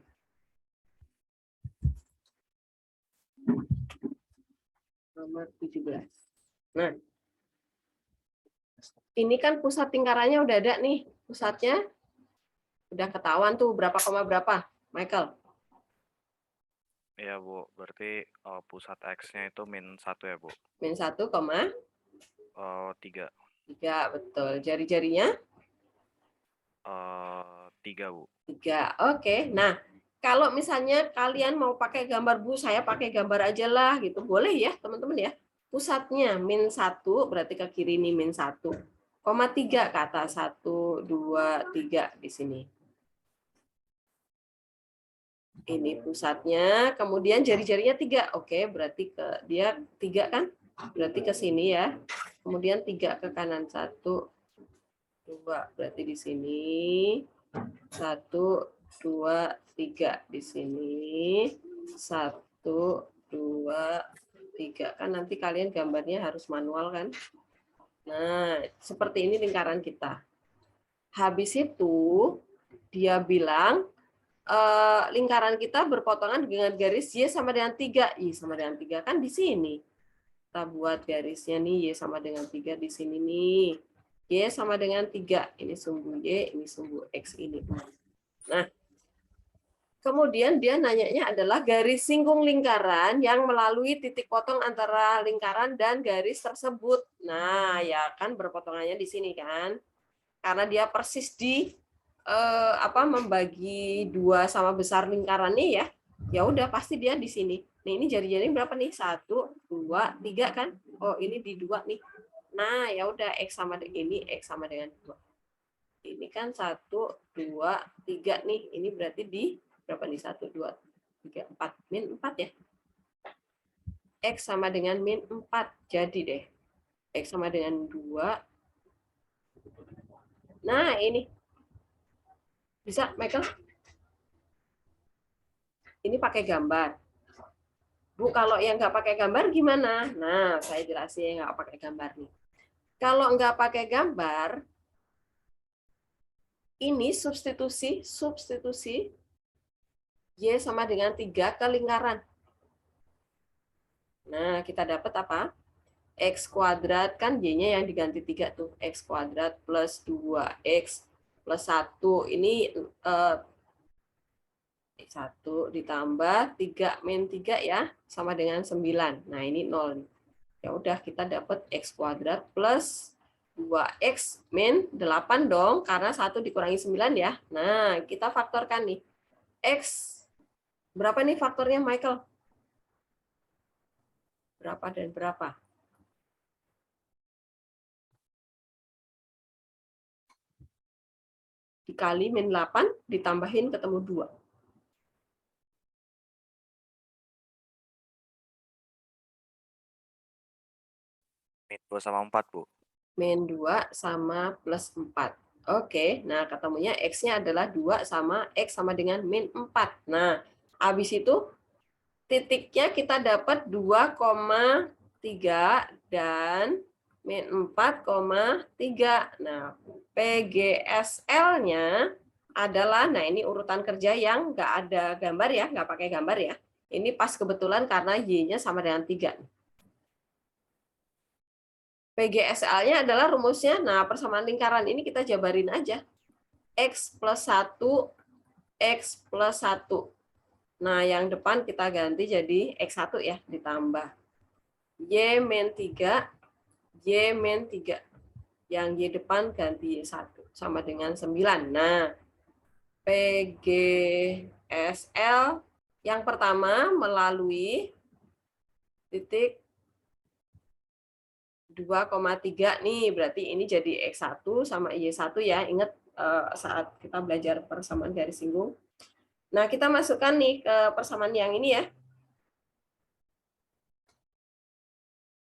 Nomor 17. Nah, ini kan pusat lingkarannya udah ada nih. Pusatnya udah ketahuan tuh berapa koma berapa, Michael? Iya Bu, berarti pusat X-nya itu -1 ya Bu. -1, 3. 3, betul. Jari-jarinya? 3 Bu. 3. Oke. Nah, kalau misalnya kalian mau pakai gambar, Bu, saya pakai gambar aja lah gitu. Boleh ya, teman-teman ya. Pusatnya -1 berarti ke kiri ini -1. 3 ke atas 1, 2, 3 di sini. Ini pusatnya, kemudian jari-jarinya 3. Oke, berarti dia 3 kan? Berarti ke sini ya. Kemudian 3 ke kanan 1, 2, berarti di sini. 1, 2, 3 di sini. 1, 2, 3. Kan nanti kalian gambarnya harus manual kan? Nah, seperti ini lingkaran kita. Habis itu dia bilang lingkaran kita berpotongan dengan garis Y sama dengan 3. Y sama dengan 3 kan di sini. Kita buat garisnya nih, Y sama dengan 3 di sini nih. Y sama dengan 3. Ini sumbu Y, ini sumbu X ini. Nah, kemudian dia nanyanya adalah garis singgung lingkaran yang melalui titik potong antara lingkaran dan garis tersebut. Nah, ya kan berpotongannya di sini kan. Karena dia persis di membagi 2 sama besar lingkaran nih ya. Ya udah pasti dia di sini. Nah, ini jari-jari berapa nih? 1, 2, 3 kan? Oh, ini di 2 nih. Nah, ya udah X sama ini X sama dengan 2. Ini kan 1, 2, 3 nih. Ini berarti di berapa nih? 1, 2, 3, 4. -4 ya. X sama dengan min 4. Jadi deh. X sama dengan 2. Nah, ini. Bisa, Michael? Ini pakai gambar. Bu, kalau yang nggak pakai gambar gimana? Nah, saya jelasin nggak pakai gambar nih. Kalau nggak pakai gambar, ini substitusi Y sama dengan 3 ke lingkaran. Nah, kita dapat apa? X kuadrat, kan Y-nya yang diganti 3 tuh. X kuadrat plus 2X plus 1. Ini 1 ditambah 3 min 3 ya, sama dengan 9. Nah, ini 0. Ya udah, kita dapat X kuadrat plus 2X min 8 dong, karena 1 dikurangi 9 ya. Nah, kita faktorkan nih. X, berapa nih faktornya, Michael? Berapa dan berapa? Dikali min 8, ditambahin ketemu 2. Min 2 sama 4, Bu. Min 2 sama plus 4. Oke, nah ketemunya X-nya adalah 2 sama X sama dengan min 4. Nah, habis itu titiknya kita dapat 2,3 dan min 4,3. Nah, PGSL-nya adalah, nah ini urutan kerja yang nggak ada gambar ya, nggak pakai gambar ya. Ini pas kebetulan karena Y-nya sama dengan 3. PGSL-nya adalah rumusnya, nah persamaan lingkaran ini kita jabarin aja. X plus 1, X plus 1. Nah, yang depan kita ganti jadi X1 ya, ditambah. Y min 3, Y min 3. Yang Y depan ganti Y1, sama dengan 9. Nah, PGSL yang pertama melalui titik 2,3 nih, berarti ini jadi X1 sama Y1 ya. Ingat saat kita belajar persamaan garis singgung. Nah, kita masukkan nih ke persamaan yang ini ya.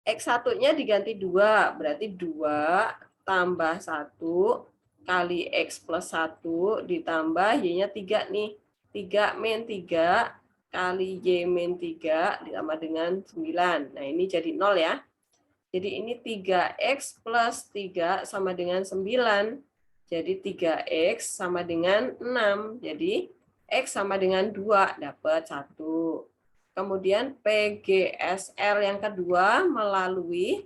X1-nya diganti 2, berarti 2 tambah 1 kali X plus 1 ditambah Y-nya 3 nih. 3 min 3 kali Y min 3 ditambah dengan 9. Nah, ini jadi 0 ya. Jadi ini 3X plus 3 sama dengan 9. Jadi 3X sama dengan 6. Jadi X sama dengan 2, dapat 1. Kemudian PGSL yang kedua melalui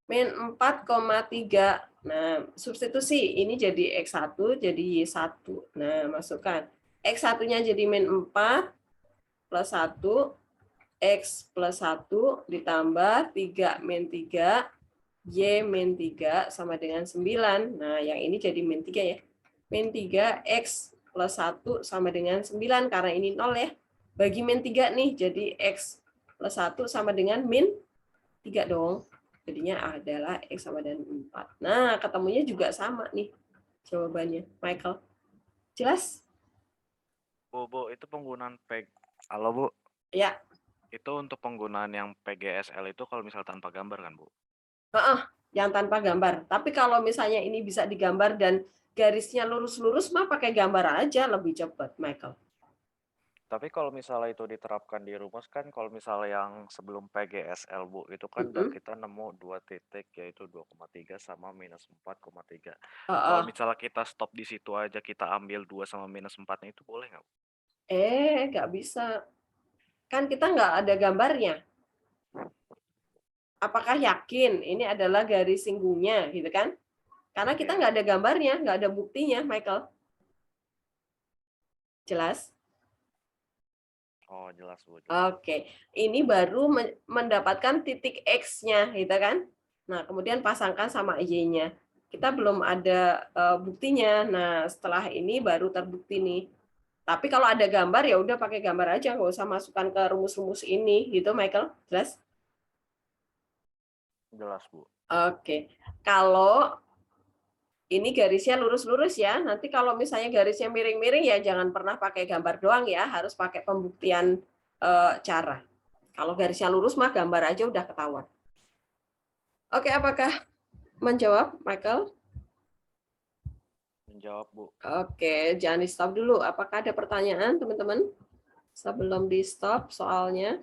min 4,3. Nah, substitusi. Ini jadi X1, jadi Y1. Nah, masukkan. X1-nya jadi min 4 plus 1. X plus 1 ditambah 3 min 3, Y min 3 sama dengan 9. Nah, yang ini jadi min 3 ya. Min 3, X plus 1 sama dengan 9, karena ini 0 ya. Bagi min 3 nih, jadi X plus 1 sama dengan min 3 dong. Jadinya adalah X sama dengan 4. Nah, ketemunya juga sama nih jawabannya. Michael, jelas? Bu, itu penggunaan Halo, Bu. Ya. Itu untuk penggunaan yang PGSL itu kalau misal tanpa gambar kan, Bu? Yang tanpa gambar. Tapi kalau misalnya ini bisa digambar dan garisnya lurus-lurus, mah pakai gambar aja lebih cepat, Michael. Tapi kalau misalnya itu diterapkan di rumus kan, kalau misalnya yang sebelum PGSL, Bu, itu kan kita nemu 2 titik, yaitu 2,3 sama minus 4,3. Kalau misalnya kita stop di situ aja, kita ambil 2 sama minus 4-nya, itu boleh nggak, Bu? Nggak bisa. Kan kita nggak ada gambarnya. Apakah yakin ini adalah garis singgungnya, gitu kan? Karena kita nggak ada gambarnya, nggak ada buktinya, Michael. Jelas? Oh, jelas, Bu. Oke. Ini baru mendapatkan titik X-nya, gitu kan? Nah, kemudian pasangkan sama Y-nya. Kita belum ada buktinya. Nah, setelah ini baru terbukti nih. Tapi kalau ada gambar, ya udah pakai gambar aja, nggak usah masukkan ke rumus-rumus ini, gitu, Michael. Jelas? Jelas, Bu. Oke. Kalau ini garisnya lurus-lurus ya, nanti kalau misalnya garisnya miring-miring ya jangan pernah pakai gambar doang ya, harus pakai pembuktian cara. Kalau garisnya lurus mah gambar aja udah ketahuan. Oke, apakah menjawab, Michael? Menjawab, Bu. Oke, jangan di stop dulu. Apakah ada pertanyaan, teman-teman? Sebelum di stop soalnya.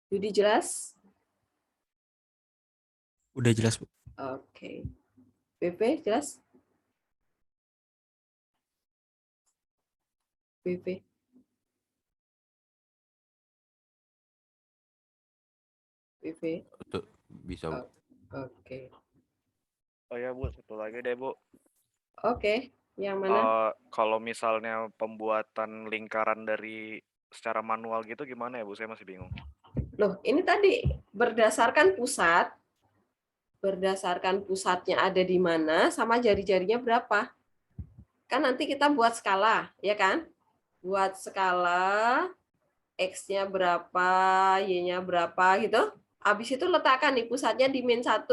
Yudi jelas? Udah jelas, Bu. Oke. BP jelas? BP. BP. Bisa, Bu. Oke. Oh ya, Bu, satu lagi deh, Bu. Oke, yang mana? Kalau misalnya pembuatan lingkaran dari secara manual gitu gimana ya, Bu? Saya masih bingung. Loh, ini tadi berdasarkan pusatnya ada di mana, sama jari-jarinya berapa. Kan nanti kita buat skala, ya kan? Buat skala, X-nya berapa, Y-nya berapa gitu. Habis itu letakkan di pusatnya di min 1,3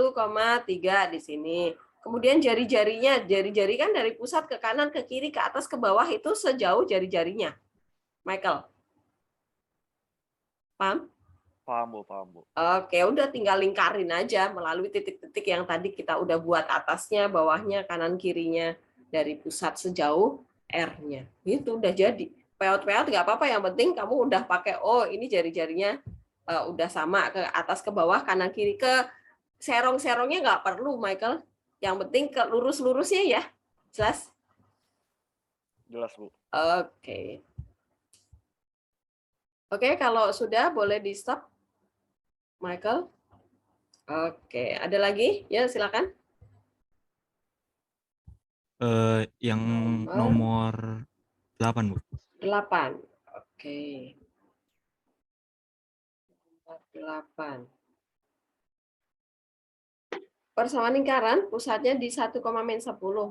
di sini. Kemudian jari-jarinya, jari-jari kan dari pusat ke kanan, ke kiri, ke atas, ke bawah itu sejauh jari-jarinya. Michael. Paham? Paham, Bu, paham, Bu. Oke, udah tinggal lingkarin aja melalui titik-titik yang tadi kita udah buat atasnya, bawahnya, kanan, kirinya dari pusat sejauh R-nya. Itu udah jadi. Peot-peot nggak apa-apa, yang penting kamu udah pakai, oh ini jari-jarinya udah sama ke atas, ke bawah, kanan, kiri, ke serong-serongnya nggak perlu, Michael. Yang penting ke lurus-lurusnya ya. Jelas? Jelas, Bu. Oke. Oke, kalau sudah boleh di stop, Michael. Oke, ada lagi? Ya, silakan. Yang Nomor 8, Bu. 8. Oke. Nomor 8. Persamaan lingkaran pusatnya di 1,-10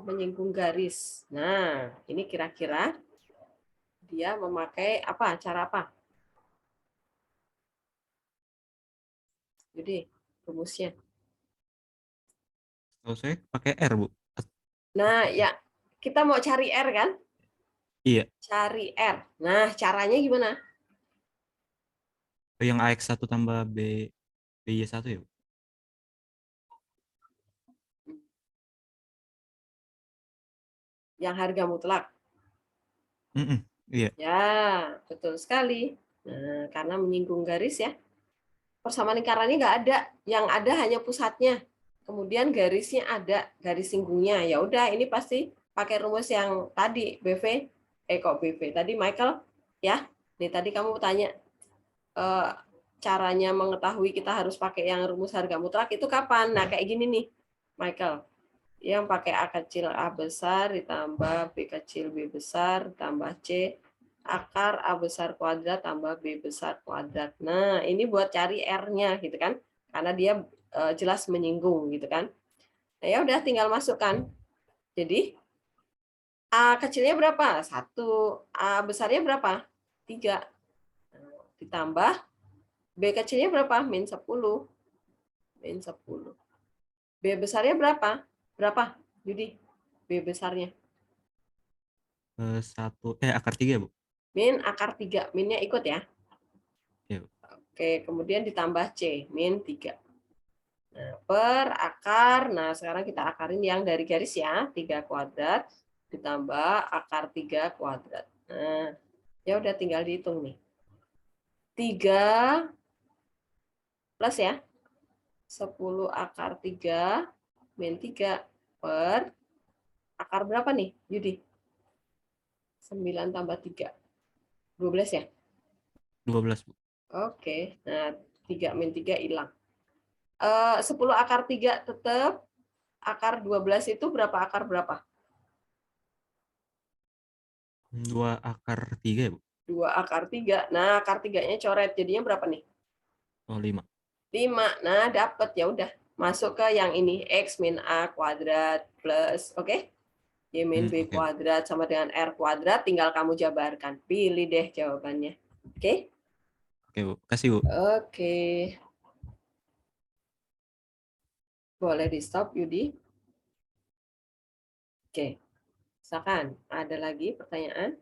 menyinggung garis. Nah, ini kira-kira dia memakai apa? Cara apa? Jadi, rumusnya. Kalau saya pakai R, Bu. Nah, ya, kita mau cari R kan? Iya. Cari R. Nah, caranya gimana? Yang AX1 tambah BY1 ya, Bu? Yang harga mutlak. Iya. Ya, betul sekali. Nah, karena menyinggung garis ya. Persamaan lingkarannya nggak ada. Yang ada hanya pusatnya. Kemudian garisnya ada, garis singgungnya. Ya udah, ini pasti pakai rumus yang tadi, BV. Kok BV? Tadi Michael, ya. Nih tadi kamu tanya caranya mengetahui kita harus pakai yang rumus harga mutlak itu kapan? Nah, kayak gini nih, Michael. Yang pakai A kecil A besar ditambah B kecil B besar tambah C akar A besar kuadrat tambah B besar kuadrat. Nah, ini buat cari R-nya gitu kan. Karena dia jelas menyinggung gitu kan. Nah, ya udah tinggal masukkan. Jadi A kecilnya berapa? 1. A besarnya berapa? 3. Ditambah B kecilnya berapa? Min 10. Min 10. B besarnya berapa? Berapa, Yudi? B besarnya. Akar 3, Bu. Min akar 3. Minnya ikut ya. Iya. Oke, kemudian ditambah C, min 3. Nah, per akar, nah sekarang kita akarin yang dari garis ya, 3 kuadrat ditambah akar 3 kuadrat. Nah, ya udah tinggal dihitung nih. 3 plus ya, 10 akar 3 min 3 per akar berapa nih, Yudi? 9 tambah 3. 12 ya? 12, Bu. Oke, nah 3 min 3 hilang. 10 akar 3 tetap, akar 12 itu berapa akar berapa? 2 akar 3 ya, Bu? 2 akar 3. Nah, akar 3-nya coret, jadinya berapa nih? Oh, 5. 5. Nah, dapat ya udah. Masuk ke yang ini, X min A kuadrat plus, oke? Y min B Oke. kuadrat sama dengan R kuadrat, tinggal kamu jabarkan. Pilih deh jawabannya. Oke? Oke, Bu. Kasih, Bu. Oke. Boleh di stop, Yudi. Oke. Silakan, ada lagi pertanyaan?